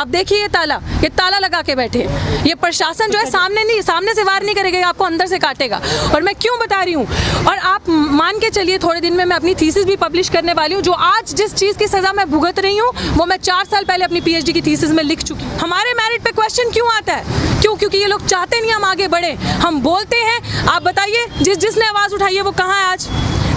आप देखिए ये ताला लगा के बैठे हैं। ये प्रशासन जो है सामने से वार नहीं करेगा, आपको अंदर से काटेगा। और मैं क्यों बता रही हूँ, और आप मान के चलिए थोड़े दिन में मैं अपनी थीसिस भी पब्लिश करने वाली हूँ। जो आज जिस चीज़ की सज़ा मैं भुगत रही हूँ वो मैं 4 साल पहले अपनी PhD की थीसिस में लिख चुकी हूँ। हमारे मेरिट पे क्वेश्चन क्यों आता है? क्योंकि ये लोग चाहते नहीं हम आगे बढ़े। हम बोलते हैं, आप बताइए जिसने आवाज़ उठाई है वो कहाँ है आज?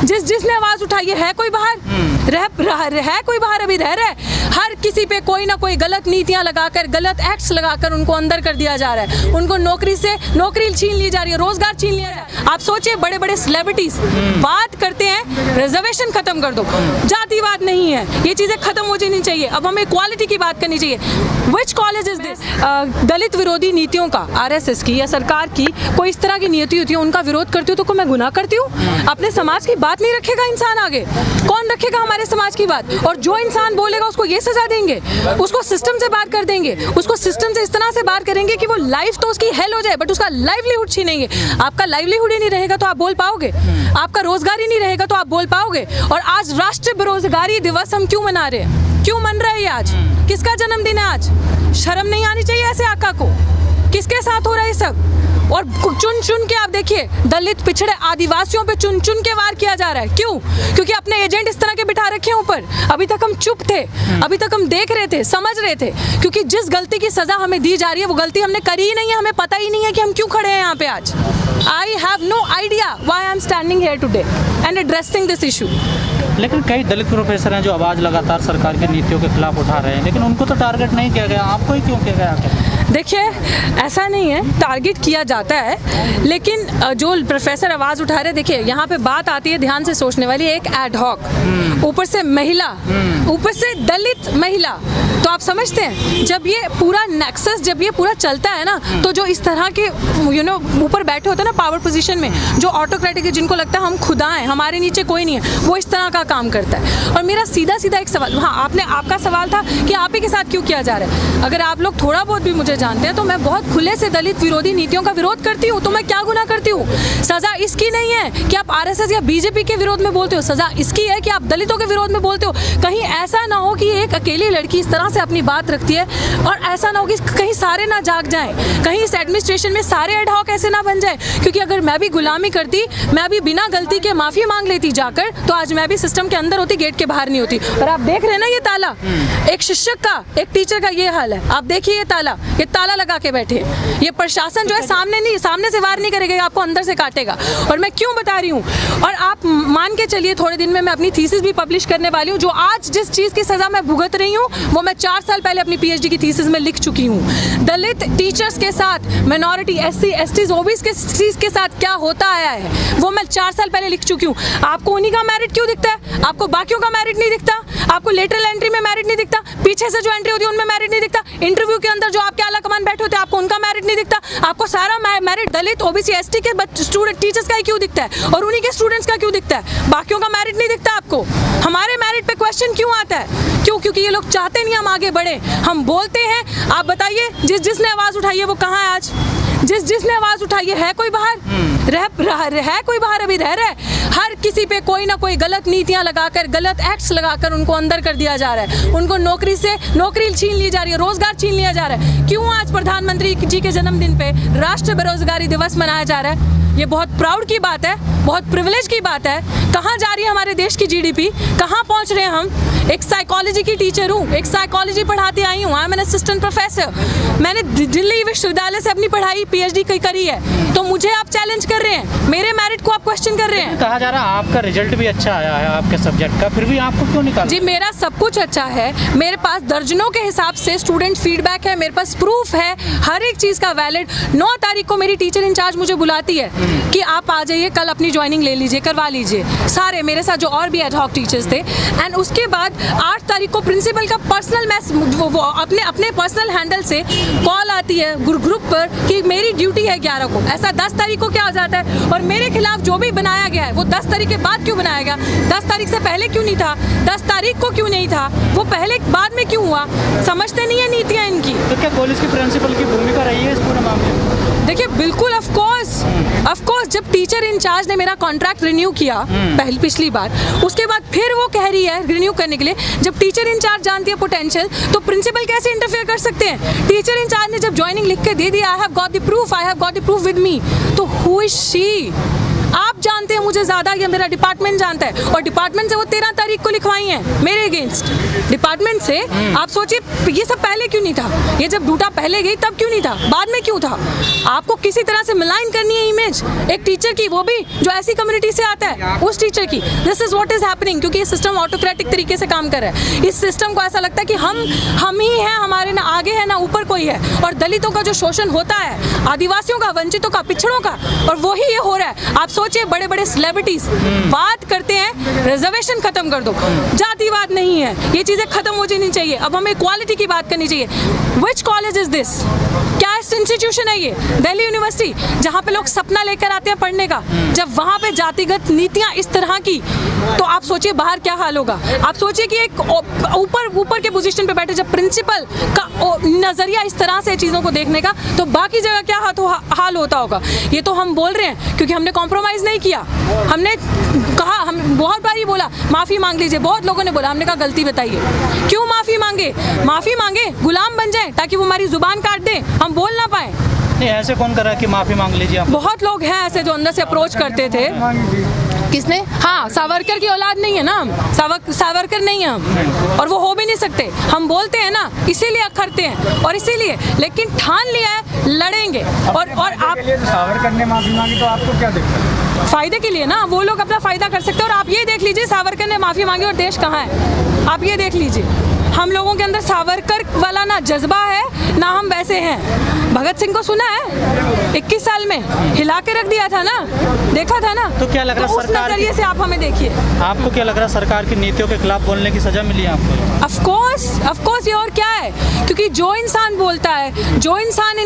जिसने आवाज़ उठाई है कोई बाहर? है कोई बाहर? अभी रह रहा है। हर किसी पे कोई ना कोई गलत नीतियां लगाकर, गलत एक्ट्स लगाकर उनको अंदर कर दिया जा रहा है। उनको नौकरी छीन ली जा रही है, रोजगार छीन लिया जा रहा है। आप सोचिए, बड़े बड़े सेलिब्रिटीज बात करते हैं रिजर्वेशन खत्म कर दो, जातिवाद नहीं है, ये चीजें खत्म हो जानी चाहिए, अब हमें इक्वालिटी की बात करनी चाहिए। Which college is this? दलित विरोधी नीतियों का, RSS की या सरकार की कोई इस तरह की नीति होती है, उनका विरोध करती हूँ तो मैं गुनाह करती हूँ? अपने समाज की बात नहीं रखेगा इंसान आगे, कौन रखेगा हमारे समाज की बात? और जो इंसान बोलेगा उसको ये सजा देंगे, उसको सिस्टम से बात कर देंगे, उसको सिस्टम से इस तरह से बात करेंगे कि वो लाइफ तो उसकी हेल हो जाए, बट उसका लाइवलीहुड छीनेंगे। आपका लाइवलीहुड ही नहीं रहेगा तो आप बोल पाओगे? आपका रोजगार ही नहीं रहेगा तो आप बोल पाओगे? और आज राष्ट्रीय बेरोजगारी दिवस हम क्यों मना रहे हैं? क्यों मन रहे हैं आज? किसका जन्मदिन है आज? शर्म नहीं आनी चाहिए ऐसे आका को? किसके साथ हो रहा है ये सब? और चुन चुन के आप देखिए, दलित पिछड़े आदिवासियों पे चुन चुन के वार किया जा रहा है। क्यों? क्योंकि अपने एजेंट इस तरह के बिठा रखे हैं ऊपर। अभी तक हम चुप थे, अभी तक हम देख रहे थे, समझ रहे थे, क्योंकि जिस गलती की सजा हमें दी जा रही है वो गलती हमने करी ही नहीं है। हमें पता ही नहीं है कि हम क्यों खड़े हैं यहाँ पे आज। I have no idea why I am standing here today and addressing this issue. लेकिन कई दलित प्रोफेसर हैं जो आवाज़ लगातार सरकार की नीतियों के खिलाफ उठा रहे हैं, लेकिन उनको तो टारगेट नहीं किया गया, आपको ही क्यों किया गया? देखिए, ऐसा नहीं है, टारगेट किया जाता है, लेकिन जो प्रोफेसर आवाज़ उठा रहे, देखिए यहाँ पे बात आती है ध्यान से सोचने वाली, एक एड हॉक, ऊपर से महिला, ऊपर से दलित महिला। तो आप समझते हैं जब ये पूरा नेक्सस, जब ये पूरा चलता है ना, तो जो इस तरह के ऊपर बैठे होते हैं ना पावर पोजीशन में, जो ऑटोक्रेटिक है, जिनको लगता है हम खुदा हैं, हमारे नीचे कोई नहीं है, वो इस तरह का काम करता है। और मेरा सीधा एक सवाल, हाँ आपका सवाल था कि आप ही के साथ क्यों किया जा रहा है। अगर आप लोग थोड़ा बहुत भी मुझे जानते हैं तो मैं बहुत खुले से दलित विरोधी नीतियों का विरोध करती हूँ। तो मैं क्या गुनाह करती हूँ? सजा इसकी नहीं है कि आप RSS या BJP के विरोध में बोलते हो, सजा इसकी है कि आप दलितों के विरोध में बोलते हो। कहीं ऐसा ना हो कि एक अकेली लड़की इस तरह से अपनी बात रखती है, और ऐसा ना हो कि कहीं सारे ना जाग जाएं, कहीं इस एडमिनिस्ट्रेशन में सारे एड हॉक ऐसे ना बन जाए। क्योंकि अगर मैं भी गुलामी करती, मैं भी बिना गलती के माफी मांग लेती जाकर, तो आज मैं भी सिस्टम के अंदर होती, गेट के बाहर नहीं होती। और आप देख रहे हैं ना ये ताला, एक शिक्षक का, एक टीचर का ये हाल है। आप देखिए ये ताला लगा के बैठे हैं। ये प्रशासन जो है सामने से वार नहीं करेगा, आपको अंदर से काटेगा। और मैं क्यों बता रही हूँ, और आप मान के चलिए थोड़े दिन में मैं अपनी थीसिस भी पब्लिश करने वाली हूँ। जो आज जिस चीज़ की सज़ा मैं भुगत रही हूँ वो मैं 4 साल पहले अपनी PhD की थीसिस में लिख चुकी हूँ। दलित टीचर्स के साथ, माइनॉरिटी, SC, STs, OBs के साथ क्या होता आया है वो मैं 4 साल पहले लिख चुकी हूँ। आपको उन्हीं का मेरिट क्यों दिखता है? आपको बाकियों का मेरिट नहीं दिखता? आपको लेटरल एंट्री में मेरिट नहीं दिखता? पीछे से जो एंट्री होती है उनमें मेरिट नहीं दिखता? इंटरव्यू के अंदर जो आपके आला कमान बैठे होते हैं आपको उनका मेरिट नहीं दिखता? आपको सारा मेरिट दलित, OBC, ST के स्टूडेंट टीचर्स का ही क्यों दिखता है, और उन्हीं के स्टूडेंट्स का क्यों दिखता है? बाकियों का मेरिट नहीं दिखता आपको? हमारे मेरिट पे क्वेश्चन क्यों आता है? क्योंकि ये लोग चाहते नहीं हम आगे बढ़े। हम बोलते हैं, आप बताइए जिसने आवाज़ उठाई है वो कहाँ है आज? जिसने आवाज़ उठाई है कोई बाहर? है कोई बाहर? अभी रह रहा है। हर किसी पे कोई ना कोई गलत नीतियां लगाकर, गलत एक्ट्स लगाकर उनको अंदर कर दिया जा रहा है। उनको नौकरी छीन ली जा रही है, रोजगार छीन लिया जा रहा है। क्यों आज प्रधानमंत्री जी के जन्मदिन पे राष्ट्रीय बेरोजगारी दिवस मनाया जा रहा है? ये बहुत प्राउड की बात है, बहुत प्रिविलेज की बात है। कहाँ जा रही है हमारे देश की GDP? कहाँ पहुँच रहे हैं हम? एक साइकोलॉजी की टीचर हूँ, एक साइकोलॉजी पढ़ाती आई हूँ, I am an assistant professor. मैंने दिल्ली विश्वविद्यालय से अपनी पढ़ाई PhD करी है, तो मुझे आप चैलेंज कर रहे हैं, मेरे मेरिट को आप क्वेश्चन कर रहे हैं। कहा जा रहा है आपका रिजल्ट भी अच्छा आया है आपके सब्जेक्ट का, फिर भी आपको क्यों निकाला? जी, मेरा सब कुछ अच्छा है, मेरे पास दर्जनों के हिसाब से स्टूडेंट फीडबैक है, मेरे पास प्रूफ है, हर एक चीज़ का वैलिड। 9 तारीख को मेरी टीचर इंचार्ज मुझे बुलाती है कि आप आ जाइए, कल अपनी ज्वाइनिंग ले लीजिए, करवा लीजिए, सारे मेरे साथ जो और भी एड हॉक टीचर्स थे। एंड उसके बाद 8 तारीख को प्रिंसिपल का पर्सनल वो अपने पर्सनल हैंडल से कॉल आती है ग्रुप पर कि मेरी ड्यूटी है 11 को। ऐसा 10 तारीख को क्या हो जाता है? और मेरे खिलाफ जो भी बनाया गया है वो 10 तारीख के बाद क्यों बनाया गया? 10 तारीख से पहले क्यों नहीं था? 10 तारीख को क्यों नहीं था? वो पहले बाद में क्यों हुआ? समझते नहीं है नीतियाँ इनकी। तो क्या कॉलेज की प्रिंसिपल की भूमिका रही है इस पूरे मामले में? देखिए, बिल्कुल ऑफ कोर्स ऑफ कोर्स जब टीचर इंचार्ज ने मेरा कॉन्ट्रैक्ट रिन्यू किया पिछली बार, उसके बाद फिर वो कह रही है रिन्यू करने के लिए। जब टीचर इंचार्ज जानती है पोटेंशियल, तो प्रिंसिपल कैसे इंटरफेयर कर सकते हैं? टीचर इंचार्ज ने जब ज्वाइनिंग लिख के दे दिया, I have got the proof with me, तो हु इज शी? आप जानते हैं मुझे ज्यादा या मेरा डिपार्टमेंट जानता है? और डिपार्टमेंट से वो 13 तारीख को लिखवाई हैं मेरे अगेंस्ट। डिपार्टमेंट से आप सोचिए ये सब पहले क्यों नहीं था? ये जब डूटा पहले गई तब क्यों नहीं था? बाद में क्यों था? आपको किसी तरह से मिलाइन करनी है इमेज एक टीचर की, वो भी जो ऐसी कम्युनिटी से आता है, उस टीचर की। This is what is happening, क्योंकि ये सिस्टम ऑटोक्रेटिक तरीके से काम कर रहा है। इस सिस्टम को ऐसा लगता है कि हम ही हैं, हमारे ना आगे है ना ऊपर कोई है। और दलितों का जो शोषण होता है, आदिवासियों का, वंचितों का, पिछड़ों का, और वही ये हो रहा है। आप सोचिए बड़े बड़े सेलिब्रिटीज बात करते हैं रिजर्वेशन खत्म कर दो, जातिवाद नहीं है, ये चीजें खत्म हो जानी चाहिए, अब हमें इक्वालिटी की बात करनी चाहिए। Which college is this? क्या इंस्टीट्यूशन है ये? दिल्ली यूनिवर्सिटी, जहाँ पे लोग सपना लेकर आते हैं पढ़ने का, जब वहाँ पे जातिगत नीतियाँ इस तरह की, तो आप सोचिए बाहर क्या हाल होगा। आप सोचिए कि एक ऊपर के पोजीशन पे बैठे जब प्रिंसिपल का नजरिया इस तरह से चीज़ों को देखने का, तो बाकी जगह क्या हाल होता होगा। ये तो हम बोल रहे हैं क्योंकि हमने कॉम्प्रोमाइज़ नहीं किया। हमने कहा, हम बहुत बार ही बोला माफ़ी मांग लीजिए, बहुत लोगों ने बोला, हमने कहा गलती बताइए, क्यों माफ़ी मांगे, गुलाम बन जाए ताकि वो हमारी जुबान काट दे, हम बोल ना पाए। नहीं, ऐसे कौन कर रहा है कि माफ़ी मांग लीजिए आप? बहुत लोग हैं ऐसे जो अंदर से अप्रोच करते थे। किसने? हाँ, सावरकर की औलाद नहीं है ना हम, सावरकर नहीं है हम, और वो हो भी नहीं सकते। हम बोलते हैं ना, इसीलिए अखरते हैं, और इसीलिए, लेकिन ठान लिया है लड़ेंगे। और आप सावरकर ने माफी मांगी तो आपको क्या दिक्कत है? फायदे के लिए ना, वो लोग अपना फायदा कर सकते हैं। और आप ये देख लीजिए सावरकर ने माफ़ी मांगी और देश कहाँ है, आप ये देख लीजिए। हम लोगों के अंदर सावरकर वाला ना जज्बा है ना हम वैसे हैं। भगत सिंह को सुना है 21 साल में हिला के रख दिया था ना, देखा था ना। तो क्या लग रहा है उस नजरिए से आप हमें देखिए। आपको क्या लग रहा है सरकार की नीतियों के खिलाफ बोलने की सजा मिली है आपको? ऑफ कोर्स, ये और क्या है, क्योंकि जो इंसान बोलता है, जो इंसान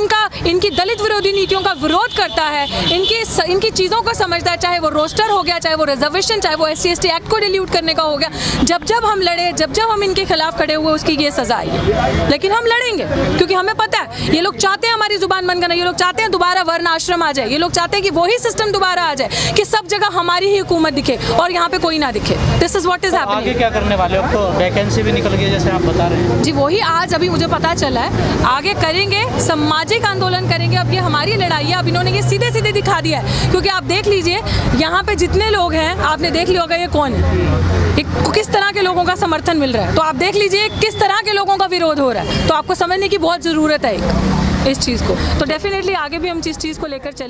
इनकी दलित विरोधी नीतियों का विरोध करता है, इनकी चीज़ों को समझता है, चाहे वो रोस्टर हो गया, चाहे वो रिजर्वेशन, चाहे वो SC ST एक्ट को डिलीट करने का हो गया, जब हम लड़े, जब हम इनके खिलाफ खड़े हुए, उसकी ये सजा आई है। लेकिन हम लड़ेंगे क्योंकि हमें पता है ये लोग चाहते हैं हमारी जुबान बंद करना, ये लोग चाहते हैं दोबारा वर्ण आश्रम आ जाए, ये लोग चाहते हैं कि वही सिस्टम दोबारा आ जाए कि सब जगह हमारी ही हुकूमत दिखे और यहाँ पे कोई ना दिखे। This is what is happening. आगे क्या करने वाले हो? अब तो वैकेंसी भी निकल गई जैसे आप बता रहे हैं। जी वही आज अभी मुझे पता चला है, आगे करेंगे, सामाजिक आंदोलन करेंगे। अब ये हमारी लड़ाई है, अब इन्होंने ये सीधे सीधे दिखा दिया है। क्योंकि आप देख लीजिए यहाँ पे जितने लोग हैं, आपने देख लिया होगा ये कौन है, किस तरह के लोगों का समर्थन मिल रहा है, तो आप देख लीजिए किस तरह के लोगों का विरोध हो रहा है। तो आपको समझने की बहुत ज़रूरत है इस चीज़ को। तो डेफिनेटली आगे भी हम इस चीज़ को लेकर चले।